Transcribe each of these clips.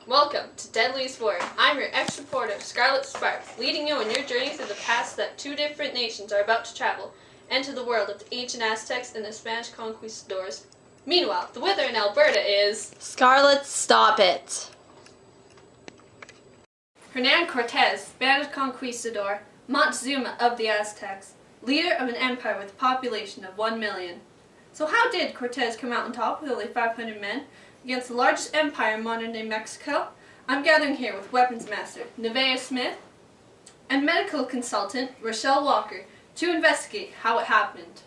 Welcome to Deadliest War. I'm your ex-reporter, Scarlet Spark, leading you on your journey through the past that two different nations are about to travel, and to the world of the ancient Aztecs and the Spanish conquistadors. Meanwhile, the weather in Alberta is... Scarlet, stop it. Hernan Cortez, Spanish conquistador, Montezuma of the Aztecs, leader of an empire with a population of 1 million. So how did Cortez come out on top with only 500 men against the largest empire in modern-day Mexico? I'm gathering here with weapons master Nevaeh Smith and medical consultant Rochelle Walker to investigate how it happened.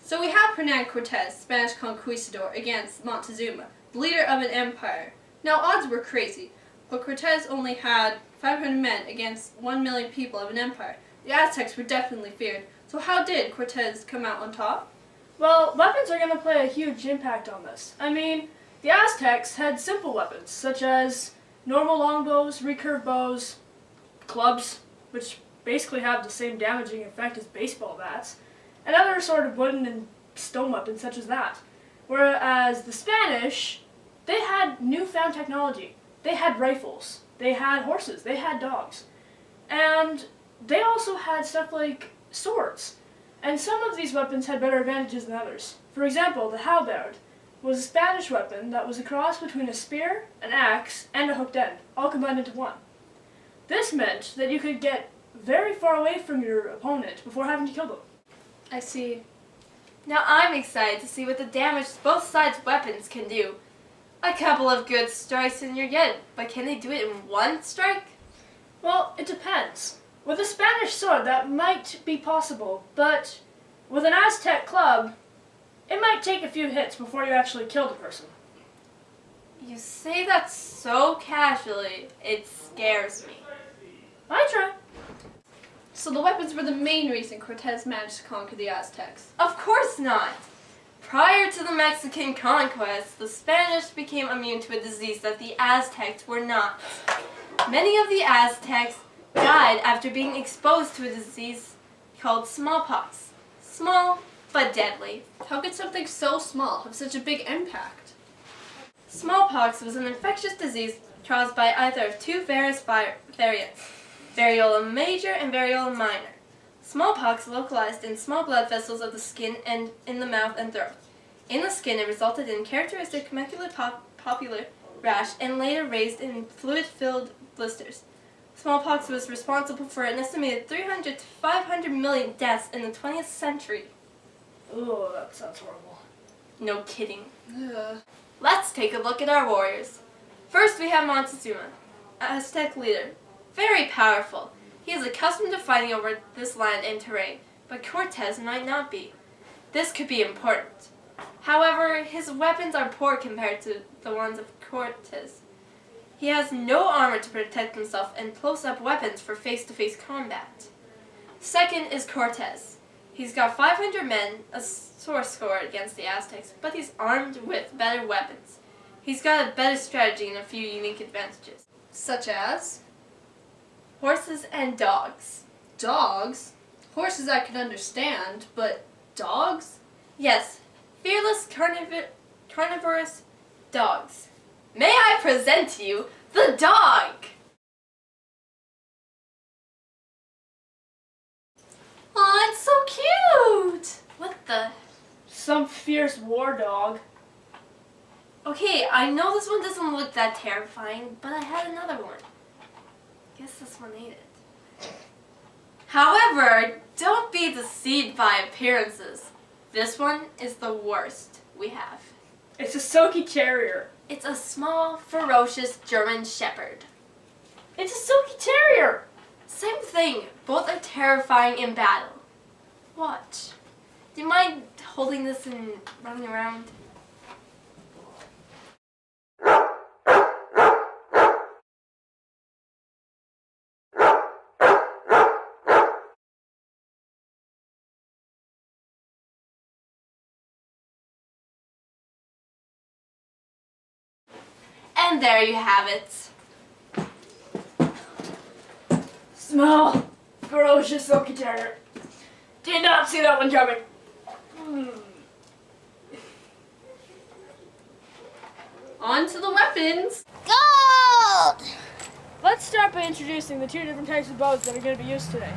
So we have Hernan Cortez, Spanish conquistador, against Montezuma, the leader of an empire. Now odds were crazy, but Cortez only had 500 men against 1 million people of an empire. The Aztecs were definitely feared. So how did Cortez come out on top? Well, weapons are going to play a huge impact on this. I mean, the Aztecs had simple weapons, such as normal longbows, recurve bows, clubs, which basically have the same damaging effect as baseball bats, and other sort of wooden and stone weapons such as that. Whereas the Spanish, they had newfound technology. They had rifles, they had horses, they had dogs, and they also had stuff like swords. And some of these weapons had better advantages than others. For example, the halberd was a Spanish weapon that was a cross between a spear, an axe, and a hooked end, all combined into one. This meant that you could get very far away from your opponent before having to kill them. I see. Now I'm excited to see what the damage both sides' weapons can do. A couple of good strikes and you're good, but can they do it in one strike? Well, it depends. With a Spanish sword, that might be possible, but with an Aztec club, it might take a few hits before you actually kill the person. You say that so casually, it scares me. I try. So the weapons were the main reason Cortez managed to conquer the Aztecs. Of course not. Prior to the Mexican conquest, the Spanish became immune to a disease that the Aztecs were not. Many of the Aztecs died after being exposed to a disease called smallpox. Small, but deadly. How could something so small have such a big impact? Smallpox was an infectious disease caused by either of two various variants, variola major and variola minor. Smallpox localized in small blood vessels of the skin and in the mouth and throat. In the skin, it resulted in characteristic macular rash and later raised in fluid-filled blisters. Smallpox was responsible for an estimated 300 to 500 million deaths in the 20th century. Ooh, that sounds horrible. No kidding. Ugh. Let's take a look at our warriors. First we have Montezuma, Aztec leader. Very powerful. He is accustomed to fighting over this land and terrain, but Cortez might not be. This could be important. However, his weapons are poor compared to the ones of Cortez. He has no armor to protect himself and close-up weapons for face-to-face combat. Second is Cortez. He's got 500 men, a sore score against the Aztecs, but he's armed with better weapons. He's got a better strategy and a few unique advantages. Such as? Horses and dogs. Dogs? Horses I can understand, but dogs? Yes, fearless carnivorous dogs. May I present to you the dog! Aw, it's so cute! What the? Some fierce war dog. Okay, I know this one doesn't look that terrifying, but I had another one. Guess this one ate it. However, don't be deceived by appearances. This one is the worst we have. It's a silky terrier. It's a small, ferocious German shepherd. It's a silky terrier! Same thing. Both are terrifying in battle. Watch. Do you mind holding this and running around? And there you have it. Small, ferocious silky terrier. Did not see that one coming. On to the weapons! Gold! Let's start by introducing the two different types of bows that are going to be used today.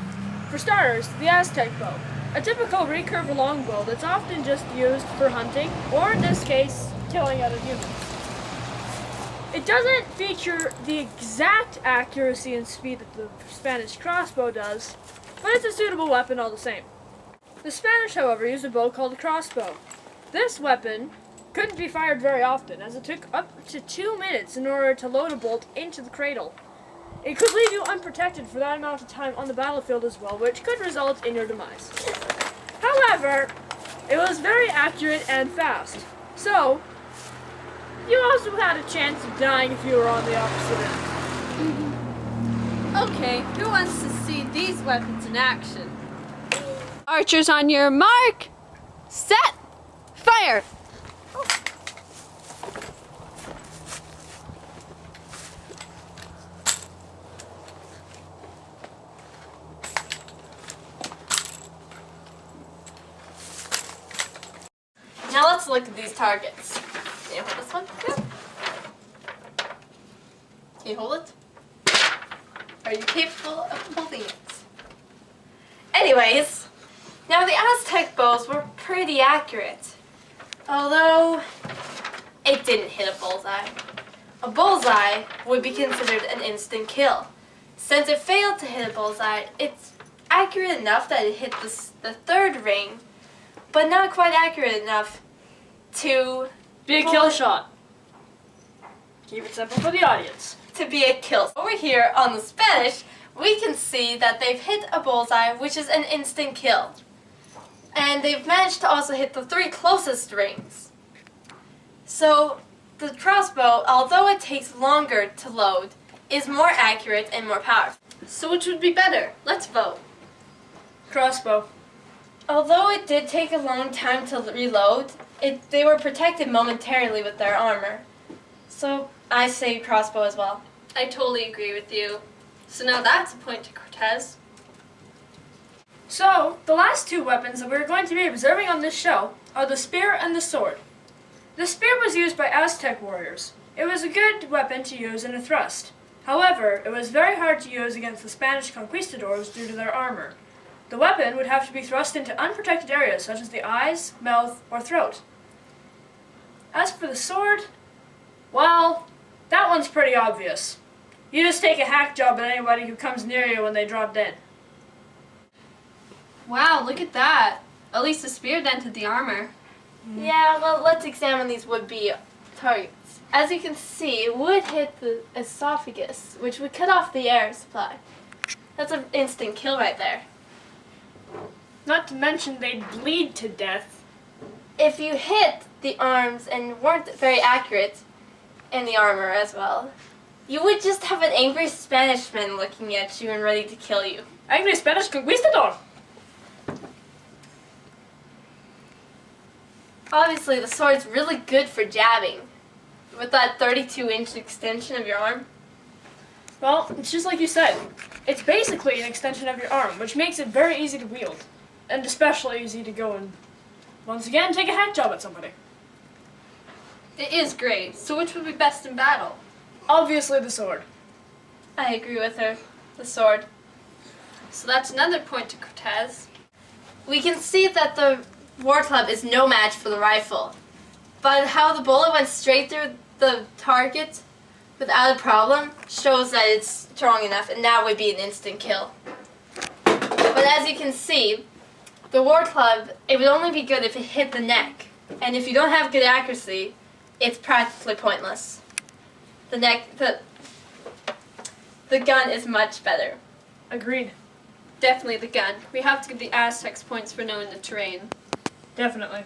For starters, the Aztec bow. A typical recurve longbow that's often just used for hunting, or in this case, killing other humans. It doesn't feature the exact accuracy and speed that the Spanish crossbow does, but it's a suitable weapon all the same. The Spanish, however, used a bow called a crossbow. This weapon couldn't be fired very often, as it took up to 2 minutes in order to load a bolt into the cradle. It could leave you unprotected for that amount of time on the battlefield as well, which could result in your demise. However, it was very accurate and fast, so you also had a chance of dying if you were on the opposite end. Okay, who wants to see these weapons in action? Archers on your mark! Set! Fire! Now let's look at these targets. Can you hold this one? Yeah. Can you hold it? Are you capable of holding it? Anyways, now the Aztec bows were pretty accurate. Although, it didn't hit a bullseye. A bullseye would be considered an instant kill. Since it failed to hit a bullseye, it's accurate enough that it hit the third ring, but not quite accurate enough to Be a kill shot. Keep it simple for the audience. to be a kill. Over here on the Spanish, we can see that they've hit a bullseye, which is an instant kill. And they've managed to also hit the 3 closest rings. So the crossbow, although it takes longer to load, is more accurate and more powerful. So which would be better? Let's vote. Crossbow. Although it did take a long time to reload, they were protected momentarily with their armor. So I say crossbow as well. I totally agree with you. So now that's a point to Cortez. So, the last two weapons that we're going to be observing on this show are the spear and the sword. The spear was used by Aztec warriors. It was a good weapon to use in a thrust. However, it was very hard to use against the Spanish conquistadors due to their armor. The weapon would have to be thrust into unprotected areas such as the eyes, mouth, or throat. As for the sword, well, that one's pretty obvious. You just take a hack job at anybody who comes near you when they drop dead. Wow, look at that. At least the spear dented the armor. Yeah, well, let's examine these would-be targets. As you can see, it would hit the esophagus, which would cut off the air supply. That's an instant kill right there. Not to mention they'd bleed to death. If you hit the arms and weren't very accurate in the armor as well, you would just have an angry Spanishman looking at you and ready to kill you. Angry Spanish conquistador! Obviously, the sword's really good for jabbing. With that 32-inch extension of your arm. Well, it's just like you said. It's basically an extension of your arm, which makes it very easy to wield. And especially easy to go and, once again, take a hack job at somebody. It is great. So which would be best in battle? Obviously the sword. I agree with her. The sword. So that's another point to Cortez. We can see that the war club is no match for the rifle. But how the bullet went straight through the target without a problem shows that it's strong enough, and that would be an instant kill. But as you can see, the war club, it would only be good if it hit the neck. And if you don't have good accuracy, it's practically pointless. The gun is much better. Agreed. Definitely the gun. We have to give the Aztecs points for knowing the terrain. Definitely.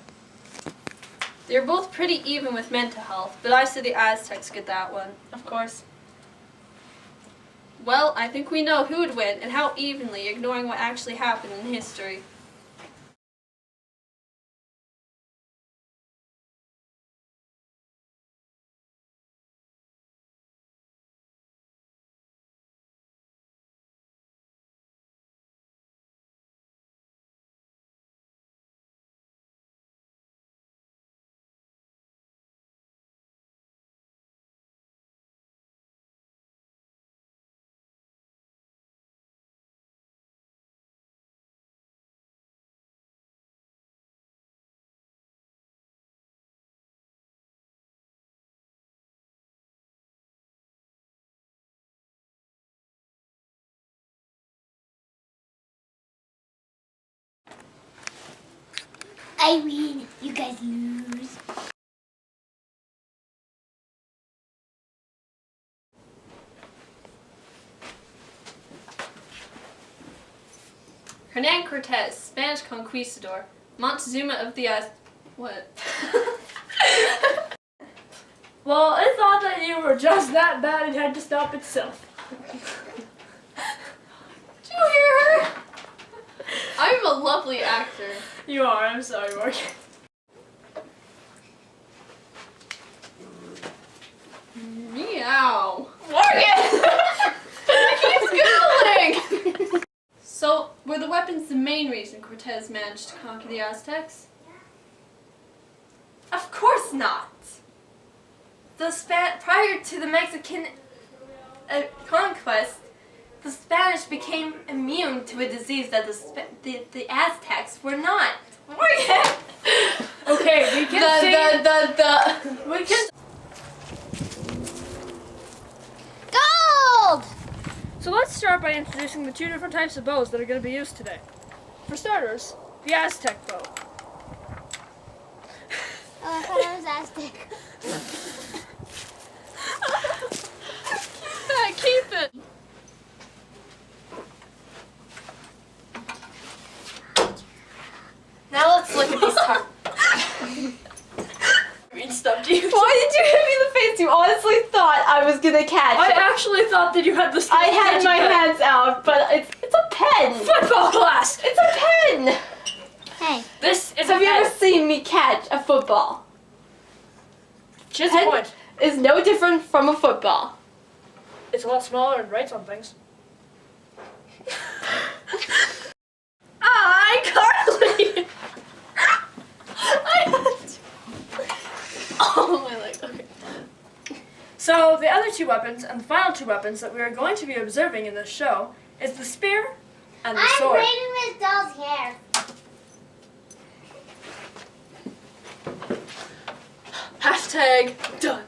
They're both pretty even with mental health, but I say the Aztecs get that one. Of course. Well, I think we know who would win and how evenly, ignoring what actually happened in history. I win. You guys lose. Hernan Cortez, Spanish conquistador, Montezuma of the what? Well, it thought that you were just that bad it had to stop itself. Did you hear her? I'm a lovely actor. You are. I'm sorry, Morgan. Meow. Morgan! It keeps going! So, were the weapons the main reason Cortez managed to conquer the Aztecs? Of course not. Prior to the Mexican conquest, the Spanish became immune to a disease that the Aztecs were not. Morgan! Okay, we can say... We can... Gold! So let's start by introducing the two different types of bows that are going to be used today. For starters, the Aztec bow. Oh, I thought it was Aztec. Keep it! Now let's look at these targets. Read stuff to you. Why did you hit me in the face? You honestly thought I was gonna catch I it. actually thought that you had the skill I to had catch my it. hands out, but it's a pen. Football class! It's a pen. Hey. This is Have a you ever pen. seen me catch a football? Just pen? a point. Is no different from a football. It's a lot smaller and writes on things. Carly! Oh my leg, okay. So the other two weapons and the final two weapons that we are going to be observing in this show is the spear and the I'm sword. braiding Miss Doll's hair. Hashtag done.